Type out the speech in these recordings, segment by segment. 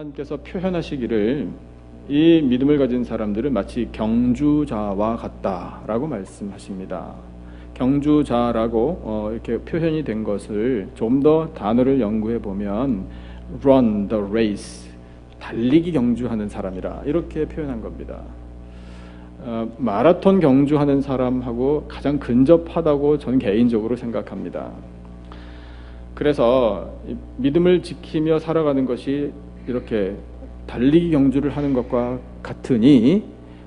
하나님께서 표현하시기를 이 믿음을 가진 사람들은 마치 경주자와 같다라고 말씀하십니다. 경주자라고 이렇게 표현이 된 것을 좀 더 단어를 연구해 보면 run the race, 달리기 경주하는 사람이라 이렇게 표현한 겁니다. 마라톤 경주하는 사람하고 가장 근접하다고 저는 개인적으로 생각합니다. 그래서 믿음을 지키며 살아가는 것이 이렇게 달리기 경주를 하는 것과 같으니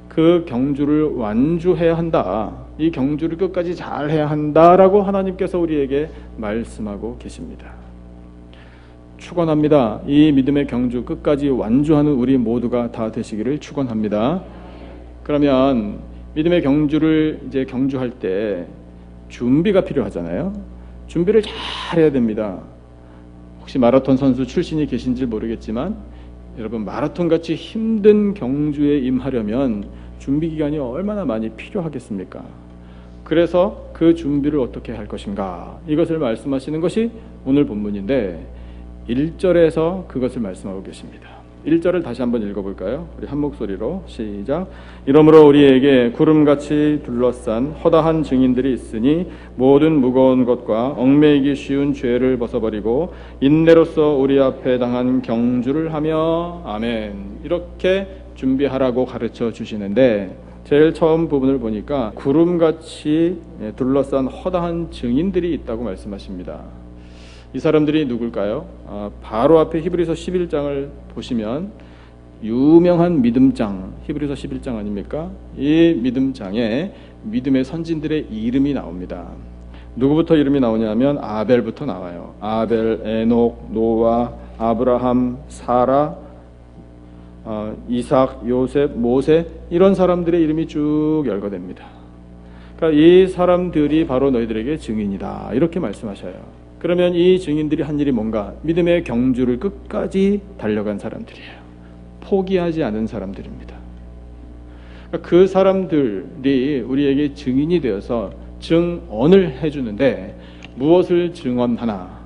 그 경주를 완주해야 한다, 이 경주를 끝까지 잘 해야 한다라고 하나님께서 우리에게 말씀하고 계십니다. 축원합니다. 이 믿음의 경주 끝까지 완주하는 우리 모두가 다 되시기를 축원합니다. 그러면 믿음의 경주를 이제 경주할 때 준비가 필요하잖아요. 준비를 잘 해야 됩니다. 혹시 마라톤 선수 출신이 계신지 모르겠지만 여러분, 마라톤같이 힘든 경주에 임하려면 준비 기간이 얼마나 많이 필요하겠습니까? 그래서 그 준비를 어떻게 할 것인가, 이것을 말씀하시는 것이 오늘 본문인데 1절에서 그것을 말씀하고 계십니다. 1절을 다시 한번 읽어볼까요? 우리 한 목소리로 시작. 이러므로 우리에게 구름같이 둘러싼 허다한 증인들이 있으니 모든 무거운 것과 얽매이기 쉬운 죄를 벗어버리고 인내로서 우리 앞에 당한 경주를 하며, 아멘, 이렇게 준비하라고 가르쳐 주시는데, 제일 처음 부분을 보니까 구름같이 둘러싼 허다한 증인들이 있다고 말씀하십니다. 이 사람들이 누굴까요? 바로 앞에 히브리서 11장을 보시면 유명한 믿음장, 히브리서 11장 아닙니까? 이 믿음장에 믿음의 선진들의 이름이 나옵니다. 누구부터 이름이 나오냐면 아벨부터 나와요. 아벨, 에녹, 노아, 아브라함, 사라, 이삭, 요셉, 모세, 이런 사람들의 이름이 쭉 열거됩니다. 그러니까 이 사람들이 바로 너희들에게 증인이다, 이렇게 말씀하셔요. 그러면 이 증인들이 한 일이 뭔가? 믿음의 경주를 끝까지 달려간 사람들이에요. 포기하지 않은 사람들입니다. 그러니까 그 사람들이 우리에게 증인이 되어서 증언을 해주는데 무엇을 증언하나?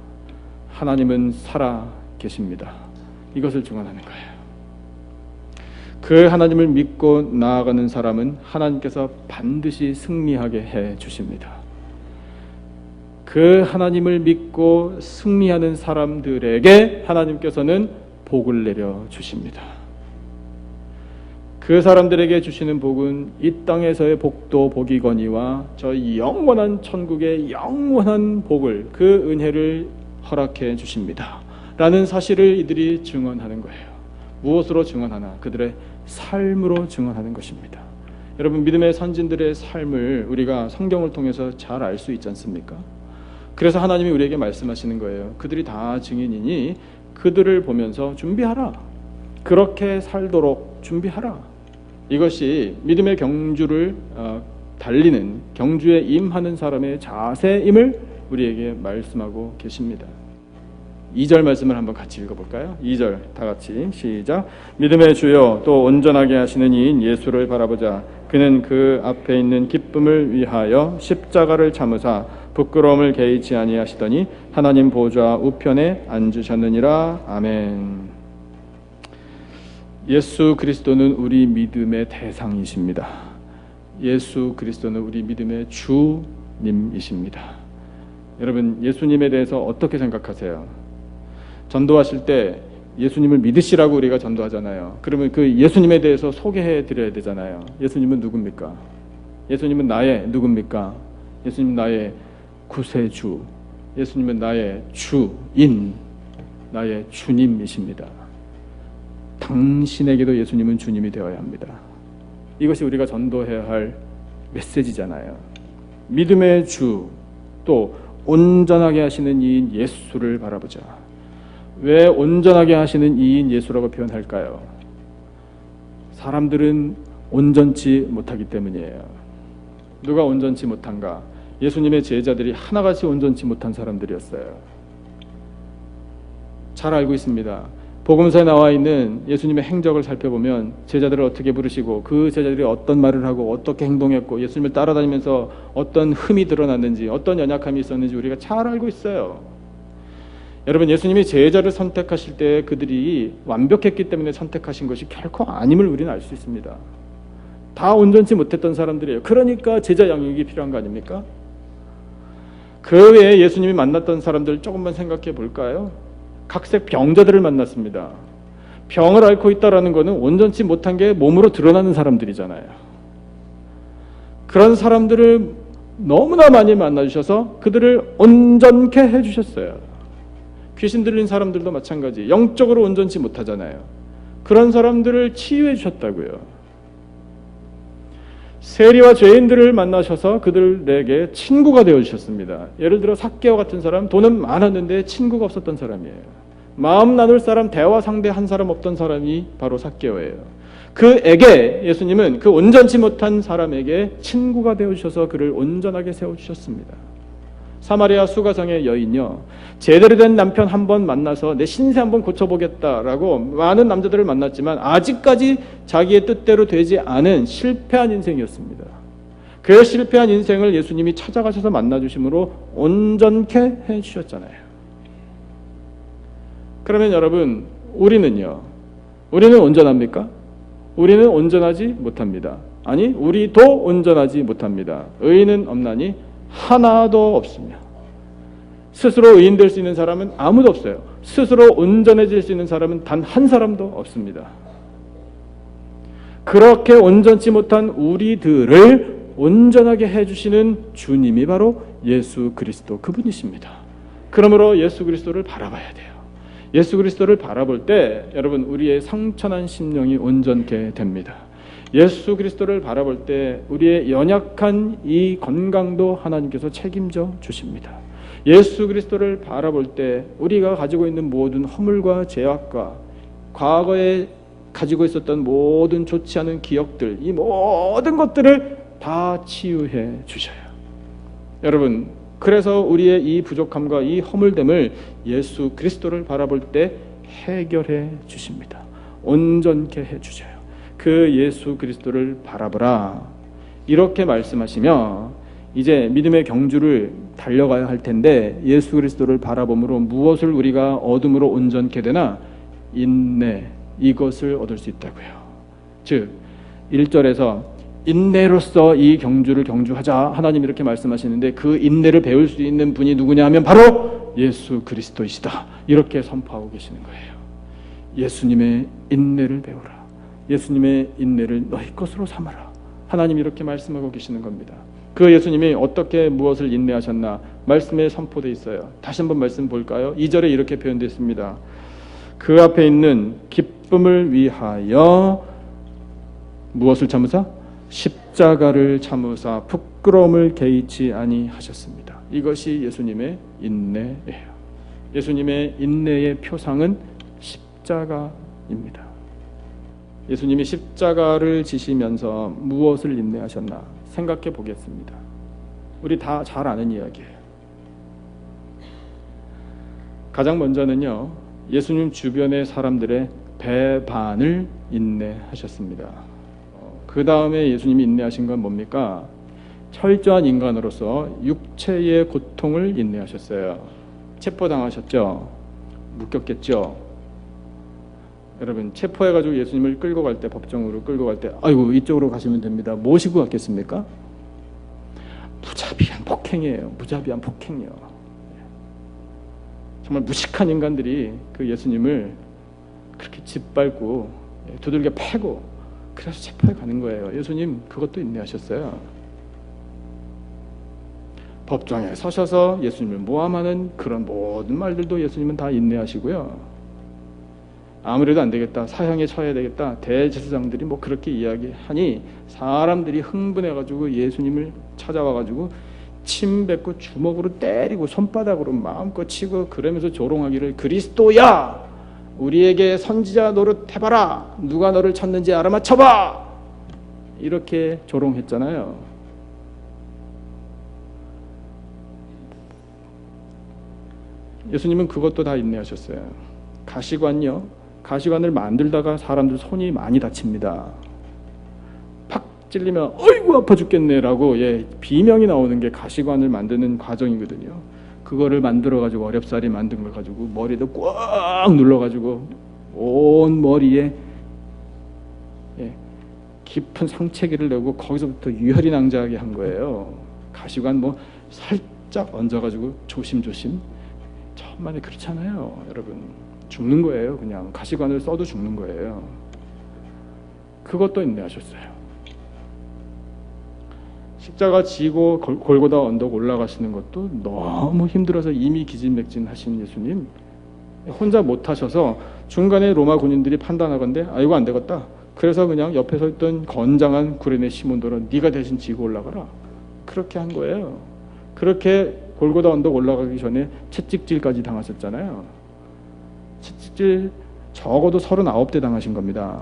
하나님은 살아 계십니다. 이것을 증언하는 거예요. 그 하나님을 믿고 나아가는 사람은 하나님께서 반드시 승리하게 해 주십니다. 그 하나님을 믿고 승리하는 사람들에게 하나님께서는 복을 내려 주십니다. 그 사람들에게 주시는 복은 이 땅에서의 복도 복이거니와 저 영원한 천국의 영원한 복을, 그 은혜를 허락해 주십니다 라는 사실을 이들이 증언하는 거예요. 무엇으로 증언하나? 그들의 삶으로 증언하는 것입니다. 여러분, 믿음의 선진들의 삶을 우리가 성경을 통해서 잘 알 수 있지 않습니까? 그래서 하나님이 우리에게 말씀하시는 거예요. 그들이 다 증인이니 그들을 보면서 준비하라. 그렇게 살도록 준비하라. 이것이 믿음의 경주를 달리는, 경주에 임하는 사람의 자세임을 우리에게 말씀하고 계십니다. 2절 말씀을 한번 같이 읽어볼까요? 2절 다 같이 시작. 믿음의 주여 또 온전하게 하시는 이인 예수를 바라보자. 그는 그 앞에 있는 기쁨을 위하여 십자가를 참으사 부끄러움을 개의치 아니하시더니 하나님 보좌 우편에 앉으셨느니라. 아멘. 예수 그리스도는 우리 믿음의 대상이십니다. 예수 그리스도는 우리 믿음의 주님이십니다. 여러분, 예수님에 대해서 어떻게 생각하세요? 전도하실 때 예수님을 믿으시라고 우리가 전도하잖아요. 그러면 그 예수님에 대해서 소개해 드려야 되잖아요. 예수님은 누굽니까? 예수님은 나의 누굽니까? 예수님은 나의 구세주, 예수님은 나의 주인, 나의 주님이십니다. 당신에게도 예수님은 주님이 되어야 합니다. 이것이 우리가 전도해야 할 메시지잖아요. 믿음의 주, 또 온전하게 하시는 이인 예수를 바라보자. 왜 온전하게 하시는 이인 예수라고 표현할까요? 사람들은 온전치 못하기 때문이에요. 누가 온전치 못한가? 예수님의 제자들이 하나같이 온전치 못한 사람들이었어요. 잘 알고 있습니다. 복음서에 나와 있는 예수님의 행적을 살펴보면 제자들을 어떻게 부르시고 그 제자들이 어떤 말을 하고 어떻게 행동했고 예수님을 따라다니면서 어떤 흠이 드러났는지 어떤 연약함이 있었는지 우리가 잘 알고 있어요. 여러분, 예수님이 제자를 선택하실 때 그들이 완벽했기 때문에 선택하신 것이 결코 아님을 우리는 알 수 있습니다. 다 온전치 못했던 사람들이에요. 그러니까 제자 양육이 필요한 거 아닙니까? 그 외에 예수님이 만났던 사람들 조금만 생각해 볼까요? 각색 병자들을 만났습니다. 병을 앓고 있다라는 것은 온전치 못한 게 몸으로 드러나는 사람들이잖아요. 그런 사람들을 너무나 많이 만나주셔서 그들을 온전케 해주셨어요. 귀신 들린 사람들도 마찬가지. 영적으로 온전치 못하잖아요. 그런 사람들을 치유해 주셨다고요. 세리와 죄인들을 만나셔서 그들에게 친구가 되어주셨습니다. 예를 들어 삭개오 같은 사람, 돈은 많았는데 친구가 없었던 사람이에요. 마음 나눌 사람, 대화 상대 한 사람 없던 사람이 바로 삭개오예요. 그에게 예수님은 그 온전치 못한 사람에게 친구가 되어주셔서 그를 온전하게 세워주셨습니다. 사마리아 수가성의 여인요, 제대로 된 남편 한 번 만나서 내 신세 한번 고쳐보겠다라고 많은 남자들을 만났지만 아직까지 자기의 뜻대로 되지 않은 실패한 인생이었습니다. 그 실패한 인생을 예수님이 찾아가셔서 만나주심으로 온전케 해주셨잖아요. 그러면 여러분, 우리는요, 우리는 온전합니까? 우리는 온전하지 못합니다. 아니, 우리도 온전하지 못합니다. 의인은 없나니 하나도 없으며. 스스로 의인 될 수 있는 사람은 아무도 없어요. 스스로 온전해질 수 있는 사람은 단 한 사람도 없습니다. 그렇게 온전치 못한 우리들을 온전하게 해주시는 주님이 바로 예수 그리스도 그분이십니다. 그러므로 예수 그리스도를 바라봐야 돼요. 예수 그리스도를 바라볼 때 여러분, 우리의 상처난 심령이 온전케 됩니다. 예수 그리스도를 바라볼 때 우리의 연약한 이 건강도 하나님께서 책임져 주십니다. 예수 그리스도를 바라볼 때 우리가 가지고 있는 모든 허물과 죄악과 과거에 가지고 있었던 모든 좋지 않은 기억들, 이 모든 것들을 다 치유해 주셔요. 여러분, 그래서 우리의 이 부족함과 이 허물됨을 예수 그리스도를 바라볼 때 해결해 주십니다. 온전케 해 주셔요. 그 예수 그리스도를 바라보라, 이렇게 말씀하시며 이제 믿음의 경주를 달려가야 할 텐데, 예수 그리스도를 바라봄으로 무엇을 우리가 얻음으로 온전케 되나? 인내, 이것을 얻을 수 있다고요. 즉 1절에서 인내로서 이 경주를 경주하자, 하나님 이렇게 말씀하시는데 그 인내를 배울 수 있는 분이 누구냐 하면 바로 예수 그리스도이시다, 이렇게 선포하고 계시는 거예요. 예수님의 인내를 배우라. 예수님의 인내를 너희 것으로 삼아라. 하나님이 이렇게 말씀하고 계시는 겁니다. 그 예수님이 어떻게 무엇을 인내하셨나? 말씀에 선포되어 있어요. 다시 한번 말씀 볼까요? 2절에 이렇게 표현되어 있습니다. 그 앞에 있는 기쁨을 위하여 무엇을 참으사? 십자가를 참으사 부끄러움을 개의치 아니하셨습니다. 이것이 예수님의 인내예요. 예수님의 인내의 표상은 십자가입니다. 예수님이 십자가를 지시면서 무엇을 인내하셨나 생각해 보겠습니다. 우리 다 잘 아는 이야기예요. 가장 먼저는요, 예수님 주변의 사람들의 배반을 인내하셨습니다. 그 다음에 예수님이 인내하신 건 뭡니까? 철저한 인간으로서 육체의 고통을 인내하셨어요. 체포당하셨죠? 묶였겠죠? 여러분, 체포해가지고 예수님을 끌고 갈 때, 법정으로 끌고 갈 때, 아이고 이쪽으로 가시면 됩니다, 모시고 갔겠습니까? 무자비한 폭행이에요. 무자비한 폭행이요. 정말 무식한 인간들이 그 예수님을 그렇게 짓밟고 두들겨 패고 그래서 체포해 가는 거예요. 예수님 그것도 인내하셨어요. 법정에 서셔서 예수님을 모함하는 그런 모든 말들도 예수님은 다 인내하시고요. 아무래도 안 되겠다, 사형에 처해야 되겠다, 대제사장들이 뭐 그렇게 이야기하니 사람들이 흥분해가지고 예수님을 찾아와가지고 침 뱉고 주먹으로 때리고 손바닥으로 마음껏 치고 그러면서 조롱하기를, 그리스도야 우리에게 선지자 노릇해봐라, 누가 너를 찾는지 알아맞혀봐, 이렇게 조롱했잖아요. 예수님은 그것도 다 인내하셨어요. 가시관요, 가시관을 만들다가 사람들 손이 많이 다칩니다. 팍 찔리면 어이구 아파 죽겠네 라고 비명이 나오는 게 가시관을 만드는 과정이거든요. 그거를 만들어가지고 어렵사리 만든 걸 가지고 머리도 꽉 눌러가지고 온 머리에 깊은 상체기를 내고 거기서부터 유혈이 낭자하게 한 거예요. 가시관 뭐 살짝 얹어가지고 조심조심. 천만에 그렇잖아요, 여러분. 죽는 거예요. 그냥 가시관을 써도 죽는 거예요. 그것도 인내하셨어요. 십자가 지고 골고다 언덕 올라가시는 것도 너무 힘들어서 이미 기진맥진하신 예수님 혼자 못하셔서 중간에 로마 군인들이 판단하건대 이거 안 되겠다. 그래서 그냥 옆에 서 있던 건장한 구레네 시몬도로 네가 대신 지고 올라가라. 그렇게 한 거예요. 그렇게 골고다 언덕 올라가기 전에 채찍질까지 당하셨잖아요. 채찍질 적어도 39대 당하신 겁니다.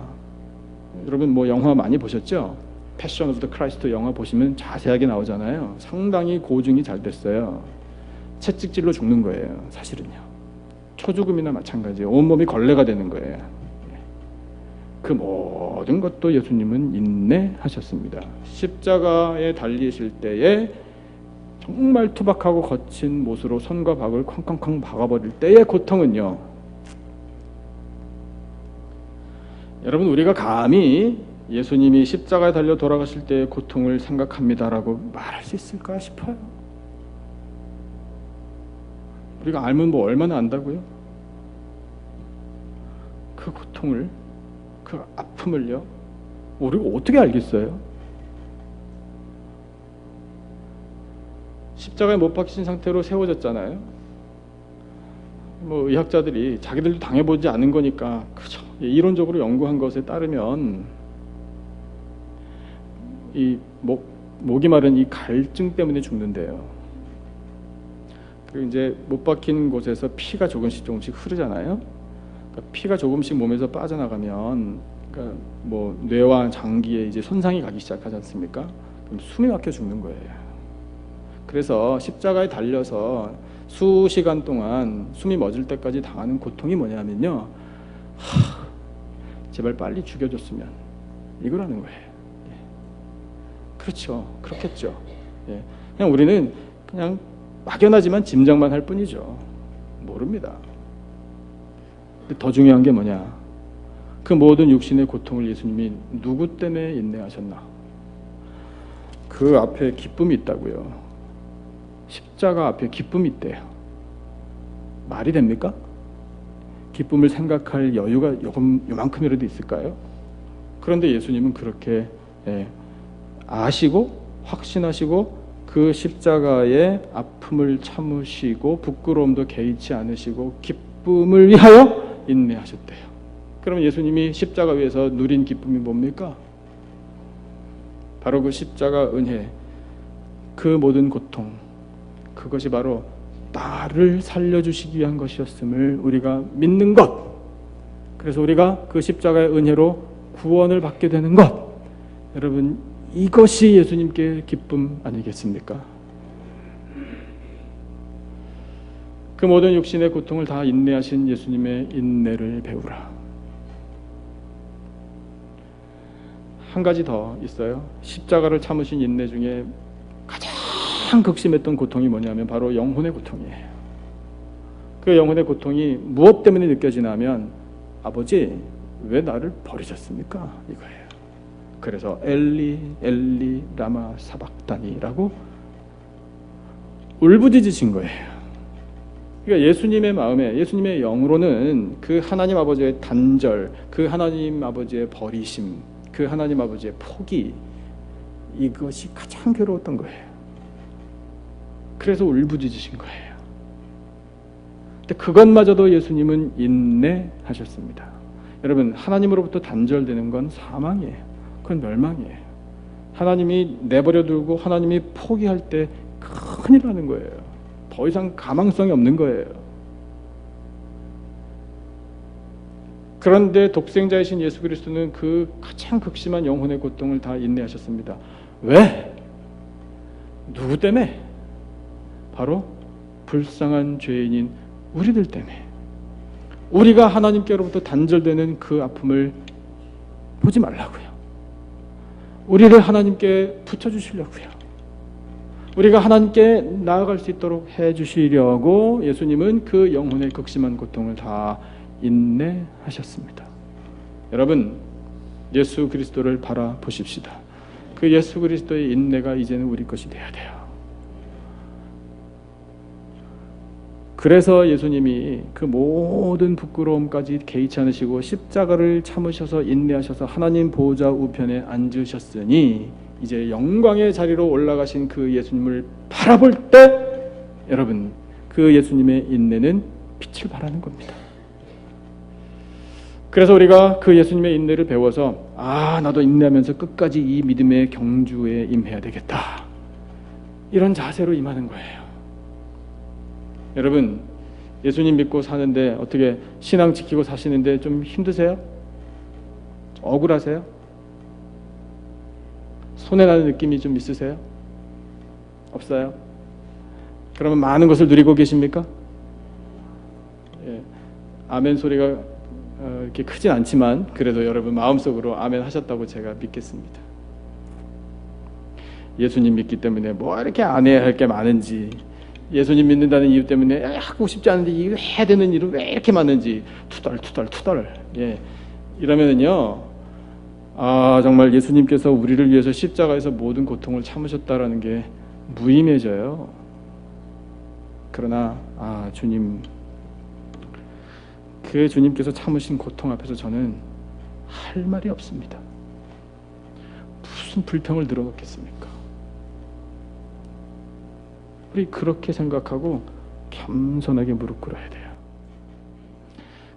여러분 뭐 영화 많이 보셨죠? 패션 오브 더 크라이스트 영화 보시면 자세하게 나오잖아요. 상당히 고증이 잘 됐어요. 채찍질로 죽는 거예요. 사실은요. 초죽음이나 마찬가지예요. 온몸이 걸레가 되는 거예요. 그 모든 것도 예수님은 인내하셨습니다. 십자가에 달리실 때에 정말 투박하고 거친 못으로 손과 박을 쾅쾅쾅 박아버릴 때의 고통은요. 여러분 우리가 감히 예수님이 십자가에 달려 돌아가실 때의 고통을 생각합니다라고 말할 수 있을까 싶어요. 우리가 알면 뭐 얼마나 안다고요? 그 고통을, 그 아픔을요, 우리가 어떻게 알겠어요? 십자가에 못 박힌 상태로 세워졌잖아요. 뭐 의학자들이 자기들도 당해보지 않은 거니까 그죠. 이론적으로 연구한 것에 따르면 이 목이 마른 이 갈증 때문에 죽는데요. 그리고 이제 못 박힌 곳에서 피가 조금씩 흐르잖아요. 그러니까 피가 조금씩 몸에서 빠져나가면, 그러니까 뭐 뇌와 장기에 이제 손상이 가기 시작하지 않습니까? 그럼 숨이 막혀 죽는 거예요. 그래서 십자가에 달려서 수시간 동안 숨이 멎을 때까지 당하는 고통이 뭐냐면요. 제발 빨리 죽여줬으면 이거라는 거예요. 그렇죠. 그렇겠죠. 그냥 우리는 그냥 막연하지만 짐작만 할 뿐이죠. 모릅니다. 근데 더 중요한 게 뭐냐? 그 모든 육신의 고통을 예수님이 누구 때문에 인내하셨나? 그 앞에 기쁨이 있다고요. 십자가 앞에 기쁨이 있대요. 말이 됩니까? 기쁨을 생각할 여유가 요만큼이라도 있을까요? 그런데 예수님은 그렇게 아시고 확신하시고 그 십자가의 아픔을 참으시고 부끄러움도 개의치 않으시고 기쁨을 위하여 인내하셨대요. 그럼 예수님이 십자가 위에서 누린 기쁨이 뭡니까? 바로 그 십자가 은혜, 그 모든 고통, 그것이 바로 나를 살려주시기 위한 것이었음을 우리가 믿는 것. 그래서 우리가 그 십자가의 은혜로 구원을 받게 되는 것. 여러분, 이것이 예수님께 기쁨 아니겠습니까? 그 모든 육신의 고통을 다 인내하신 예수님의 인내를 배우라. 한 가지 더 있어요. 십자가를 참으신 인내 중에 가장 극심했던 고통이 뭐냐면 바로 영혼의 고통이에요. 그 영혼의 고통이 무엇 때문에 느껴지냐면 아버지 왜 나를 버리셨습니까? 이거예요. 그래서 엘리 엘리 라마 사박다니라고 울부짖으신 거예요. 그러니까 예수님의 마음에, 예수님의 영으로는 그 하나님 아버지의 단절, 그 하나님 아버지의 버리심, 그 하나님 아버지의 포기, 이것이 가장 괴로웠던 거예요. 그래서 울부짖으신 거예요. 근데 그것마저도 예수님은 인내하셨습니다. 여러분, 하나님으로부터 단절되는 건 사망이에요. 그건 멸망이에요. 하나님이 내버려 두고 하나님이 포기할 때 큰일 나는 거예요. 더 이상 가망성이 없는 거예요. 그런데 독생자이신 예수 그리스도는 그 가장 극심한 영혼의 고통을 다 인내하셨습니다. 왜? 누구 때문에? 바로 불쌍한 죄인인 우리들 때문에. 우리가 하나님께로부터 단절되는 그 아픔을 보지 말라고요. 우리를 하나님께 붙여주시려고요. 우리가 하나님께 나아갈 수 있도록 해주시려고 예수님은 그 영혼의 극심한 고통을 다 인내하셨습니다. 여러분, 예수 그리스도를 바라보십시다. 그 예수 그리스도의 인내가 이제는 우리 것이 되어야 돼요. 그래서 예수님이 그 모든 부끄러움까지 개의치 않으시고 십자가를 참으셔서 인내하셔서 하나님 보좌 우편에 앉으셨으니 이제 영광의 자리로 올라가신 그 예수님을 바라볼 때 여러분, 그 예수님의 인내는 빛을 발하는 겁니다. 그래서 우리가 그 예수님의 인내를 배워서 나도 인내하면서 끝까지 이 믿음의 경주에 임해야 되겠다, 이런 자세로 임하는 거예요. 여러분, 예수님 믿고 사는데 어떻게 신앙 지키고 사시는데 좀 힘드세요? 억울하세요? 손해나는 느낌이 좀 있으세요? 없어요? 그러면 많은 것을 누리고 계십니까? 예, 아멘 소리가 이렇게 크진 않지만 그래도 여러분 마음속으로 아멘 하셨다고 제가 믿겠습니다. 예수님 믿기 때문에 뭐 이렇게 안 해야 할 게 많은지, 예수님 믿는다는 이유 때문에 하고 싶지 않은데 이거 해야 되는 일은 왜 이렇게 많은지 투덜 이러면은요, 정말 예수님께서 우리를 위해서 십자가에서 모든 고통을 참으셨다라는 게 무의미해져요. 그러나 주님, 그 주님께서 참으신 고통 앞에서 저는 할 말이 없습니다. 무슨 불평을 늘어놓겠습니까? 우리 그렇게 생각하고 겸손하게 무릎 꿇어야 돼요.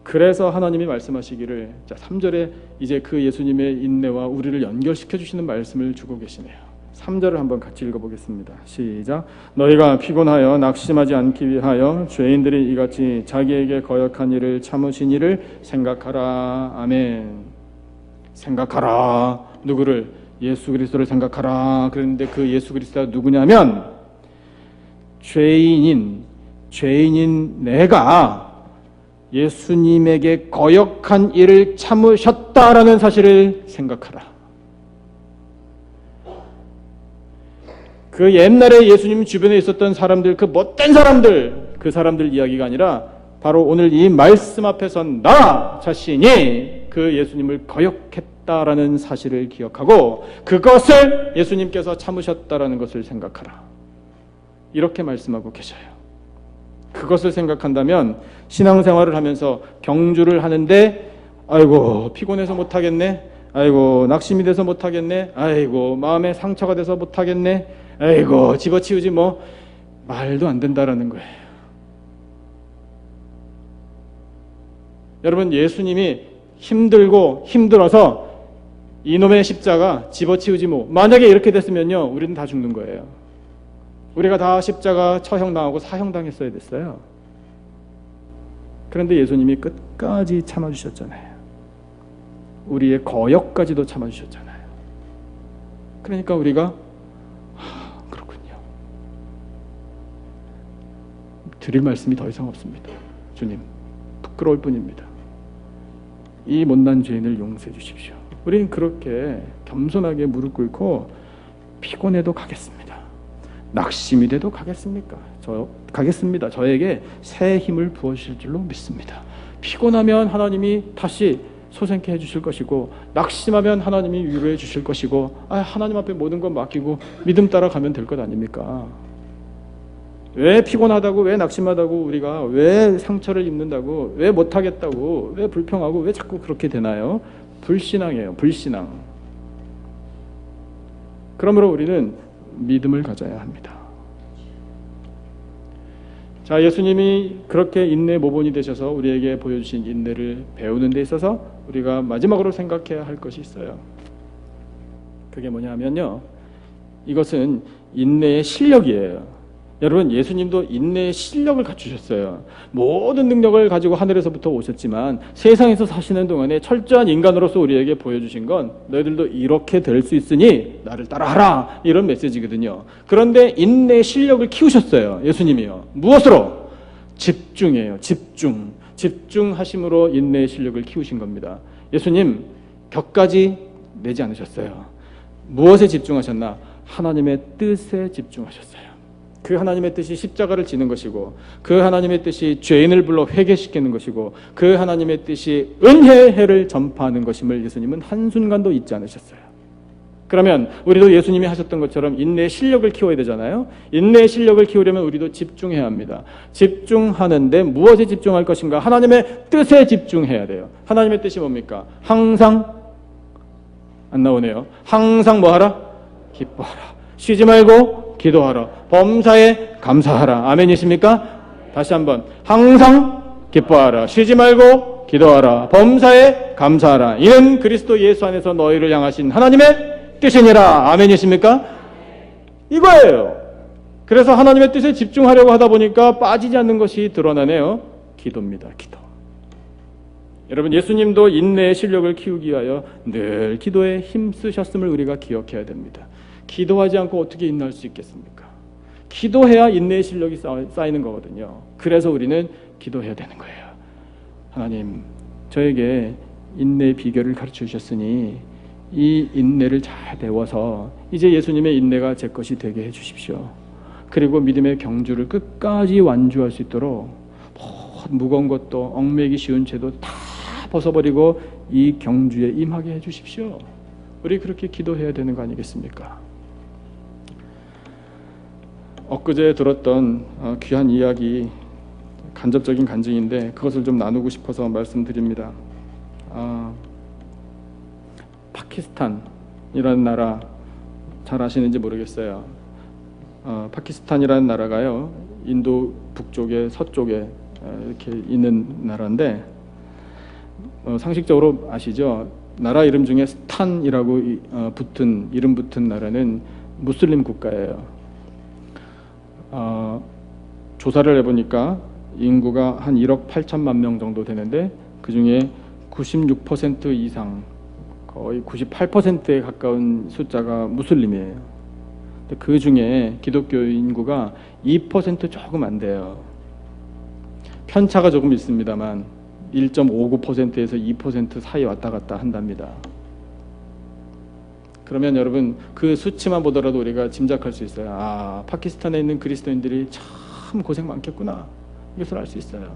그래서 하나님이 말씀하시기를, 3절에 이제 그 예수님의 인내와 우리를 연결시켜 주시는 말씀을 주고 계시네요. 3절을 한번 같이 읽어보겠습니다. 시작. 너희가 피곤하여 낙심하지 않기 위하여 죄인들이 이같이 자기에게 거역한 일을 참으신 이를 생각하라. 아멘. 생각하라. 누구를? 예수 그리스도를 생각하라. 그런데 그 예수 그리스도가 누구냐면 죄인인 내가 예수님에게 거역한 일을 참으셨다라는 사실을 생각하라. 그 옛날에 예수님 주변에 있었던 사람들, 그 못된 사람들, 그 사람들 이야기가 아니라 바로 오늘 이 말씀 앞에서 나 자신이 그 예수님을 거역했다라는 사실을 기억하고 그것을 예수님께서 참으셨다라는 것을 생각하라. 이렇게 말씀하고 계셔요. 그것을 생각한다면 신앙생활을 하면서 경주를 하는데 아이고 피곤해서 못하겠네, 아이고 낙심이 돼서 못하겠네, 아이고 마음에 상처가 돼서 못하겠네, 아이고 집어치우지 뭐, 말도 안 된다라는 거예요. 여러분, 예수님이 힘들고 힘들어서 이놈의 십자가 집어치우지 뭐, 만약에 이렇게 됐으면요 우리는 다 죽는 거예요. 우리가 다 십자가 처형당하고 사형당했어야 됐어요. 그런데 예수님이 끝까지 참아주셨잖아요. 우리의 거역까지도 참아주셨잖아요. 그러니까 우리가 그렇군요. 드릴 말씀이 더 이상 없습니다. 주님, 부끄러울 뿐입니다. 이 못난 죄인을 용서해 주십시오. 우리는 그렇게 겸손하게 무릎 꿇고 피곤해도 가겠습니다. 낙심이 돼도 가겠습니까? 가겠습니다. 저에게 새 힘을 부어주실 줄로 믿습니다. 피곤하면 하나님이 다시 소생케 해주실 것이고, 낙심하면 하나님이 위로해 주실 것이고, 하나님 앞에 모든 건 맡기고 믿음 따라가면 될 것 아닙니까? 왜 피곤하다고, 왜 낙심하다고, 우리가 왜 상처를 입는다고, 왜 못하겠다고, 왜 불평하고, 왜 자꾸 그렇게 되나요? 불신앙이에요. 불신앙. 그러므로 우리는 믿음을 가져야 합니다. 자, 예수님이 그렇게 인내 모본이 되셔서 우리에게 보여주신 인내를 배우는 데 있어서 우리가 마지막으로 생각해야 할 것이 있어요. 그게 뭐냐면요, 이것은 인내의 실력이에요. 여러분, 예수님도 인내의 실력을 갖추셨어요. 모든 능력을 가지고 하늘에서부터 오셨지만 세상에서 사시는 동안에 철저한 인간으로서 우리에게 보여주신 건 너희들도 이렇게 될 수 있으니 나를 따라하라, 이런 메시지거든요. 그런데 인내의 실력을 키우셨어요. 예수님이요. 무엇으로? 집중이에요. 집중하심으로 인내의 실력을 키우신 겁니다. 예수님 격까지 내지 않으셨어요. 무엇에 집중하셨나? 하나님의 뜻에 집중하셨어요. 그 하나님의 뜻이 십자가를 지는 것이고, 그 하나님의 뜻이 죄인을 불러 회개시키는 것이고, 그 하나님의 뜻이 은혜의 해를 전파하는 것임을 예수님은 한순간도 잊지 않으셨어요. 그러면 우리도 예수님이 하셨던 것처럼 인내의 실력을 키워야 되잖아요. 인내의 실력을 키우려면 우리도 집중해야 합니다. 집중하는데 무엇에 집중할 것인가? 하나님의 뜻에 집중해야 돼요. 하나님의 뜻이 뭡니까? 항상, 안 나오네요. 항상 뭐하라? 기뻐하라. 쉬지 말고 기도하라. 범사에 감사하라. 아멘이십니까? 다시 한번. 항상 기뻐하라. 쉬지 말고 기도하라. 범사에 감사하라. 이는 그리스도 예수 안에서 너희를 향하신 하나님의 뜻이니라. 아멘이십니까? 이거예요. 그래서 하나님의 뜻에 집중하려고 하다 보니까 빠지지 않는 것이 드러나네요. 기도입니다. 기도. 여러분, 예수님도 인내의 실력을 키우기 위하여 늘 기도에 힘쓰셨음을 우리가 기억해야 됩니다. 기도하지 않고 어떻게 인내할 수 있겠습니까? 기도해야 인내의 실력이 쌓이는 거거든요. 그래서 우리는 기도해야 되는 거예요. 하나님, 저에게 인내의 비결을 가르쳐 주셨으니 이 인내를 잘 배워서 이제 예수님의 인내가 제 것이 되게 해 주십시오. 그리고 믿음의 경주를 끝까지 완주할 수 있도록 무거운 것도 얽매기 쉬운 죄도 다 벗어버리고 이 경주에 임하게 해 주십시오. 우리 그렇게 기도해야 되는 거 아니겠습니까? 엊그제 들었던 귀한 이야기, 간접적인 간증인데 그것을 좀 나누고 싶어서 말씀드립니다. 파키스탄이라는 나라 잘 아시는지 모르겠어요. 파키스탄이라는 나라가요, 인도 북쪽에 서쪽에 이렇게 있는 나라인데, 상식적으로 아시죠? 나라 이름 중에 스탄이라고 이름 붙은 나라는 무슬림 국가예요. 조사를 해보니까 인구가 한 1억 8천만 명 정도 되는데 그 중에 96% 이상, 거의 98%에 가까운 숫자가 무슬림이에요. 근데 그 중에 기독교 인구가 2% 조금 안 돼요. 편차가 조금 있습니다만 1.59%에서 2% 사이 왔다 갔다 한답니다. 그러면 여러분, 그 수치만 보더라도 우리가 짐작할 수 있어요. 파키스탄에 있는 그리스도인들이 참 고생 많겠구나, 이것을 알 수 있어요.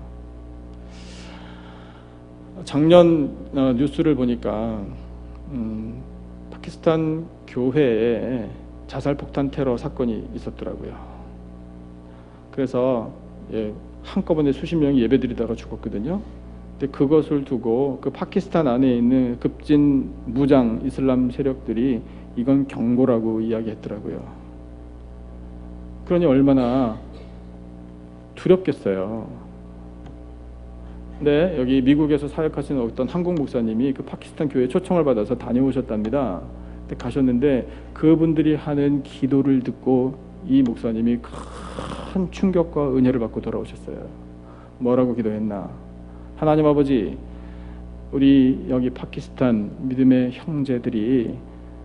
작년 뉴스를 보니까 파키스탄 교회에 자살폭탄 테러 사건이 있었더라고요. 그래서 한꺼번에 수십 명이 예배드리다가 죽었거든요. 근데 그것을 두고 그 파키스탄 안에 있는 급진 무장 이슬람 세력들이 이건 경고라고 이야기했더라고요. 그러니 얼마나 두렵겠어요. 근데 여기 미국에서 사역하시는 어떤 한국 목사님이 그 파키스탄 교회에 초청을 받아서 다녀오셨답니다. 근데 가셨는데 그분들이 하는 기도를 듣고 이 목사님이 큰 충격과 은혜를 받고 돌아오셨어요. 뭐라고 기도했나? 하나님 아버지, 우리 여기 파키스탄 믿음의 형제들이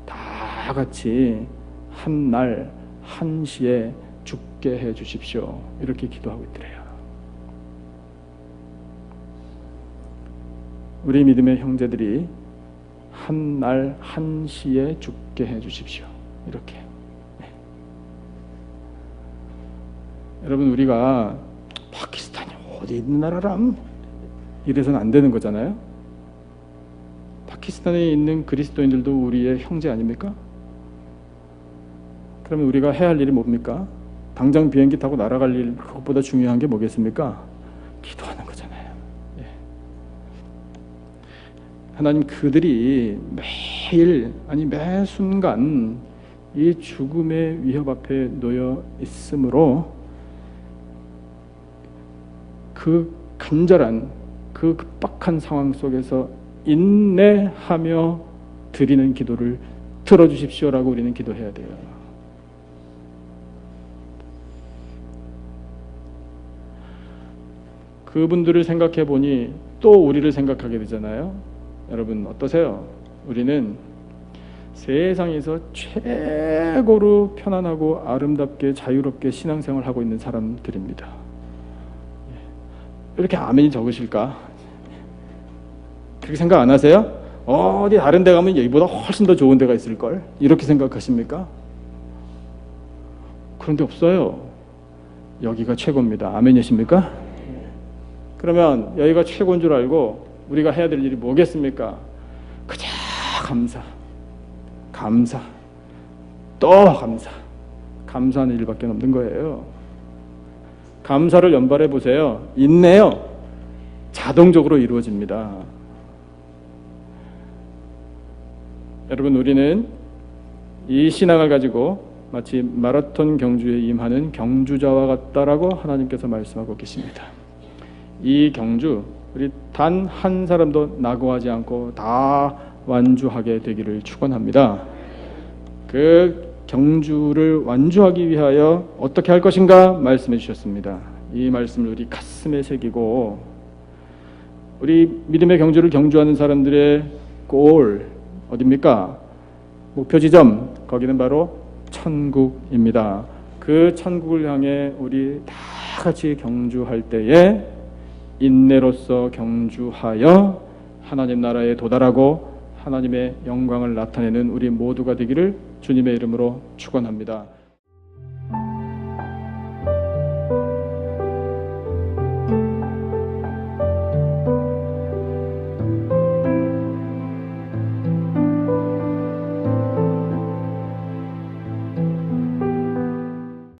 다 같이 한 날 한시에 죽게 해 주십시오. 이렇게 기도하고 있더래요. 우리 믿음의 형제들이 한 날 한시에 죽게 해 주십시오. 이렇게. 여러분, 우리가 파키스탄이 어디 있는 나라람? 이래서는 안 되는 거잖아요. 파키스탄에 있는 그리스도인들도 우리의 형제 아닙니까? 그러면 우리가 해야 할 일이 뭡니까? 당장 비행기 타고 날아갈 일, 그것보다 중요한 게 뭐겠습니까? 기도하는 거잖아요. 하나님, 그들이 매일, 아니 매 순간 이 죽음의 위협 앞에 놓여 있으므로 그 간절한, 그 급박한 상황 속에서 인내하며 드리는 기도를 들어주십시오라고 우리는 기도해야 돼요. 그분들을 생각해 보니 또 우리를 생각하게 되잖아요. 여러분 어떠세요? 우리는 세상에서 최고로 편안하고 아름답게 자유롭게 신앙생활을 하고 있는 사람들입니다. 이렇게 아멘이 적으실까? 그렇게 생각 안 하세요? 어디 다른 데 가면 여기보다 훨씬 더 좋은 데가 있을걸? 이렇게 생각하십니까? 그런데 없어요. 여기가 최고입니다. 아멘이십니까? 그러면 여기가 최고인 줄 알고 우리가 해야 될 일이 뭐겠습니까? 그저 감사, 감사, 또 감사, 감사하는 일밖에 없는 거예요. 감사를 연발해 보세요. 인내요, 자동적으로 이루어집니다. 여러분, 우리는 이 신앙을 가지고 마치 마라톤 경주에 임하는 경주자와 같다라고 하나님께서 말씀하고 계십니다. 이 경주, 우리 단 한 사람도 낙오하지 않고 다 완주하게 되기를 축원합니다. 그 경주를 완주하기 위하여 어떻게 할 것인가 말씀해 주셨습니다. 이 말씀을 우리 가슴에 새기고 우리 믿음의 경주를 경주하는 사람들의 골 어디입니까? 목표 지점, 거기는 바로 천국입니다. 그 천국을 향해 우리 다 같이 경주할 때에 인내로서 경주하여 하나님 나라에 도달하고 하나님의 영광을 나타내는 우리 모두가 되기를 주님의 이름으로 축원합니다.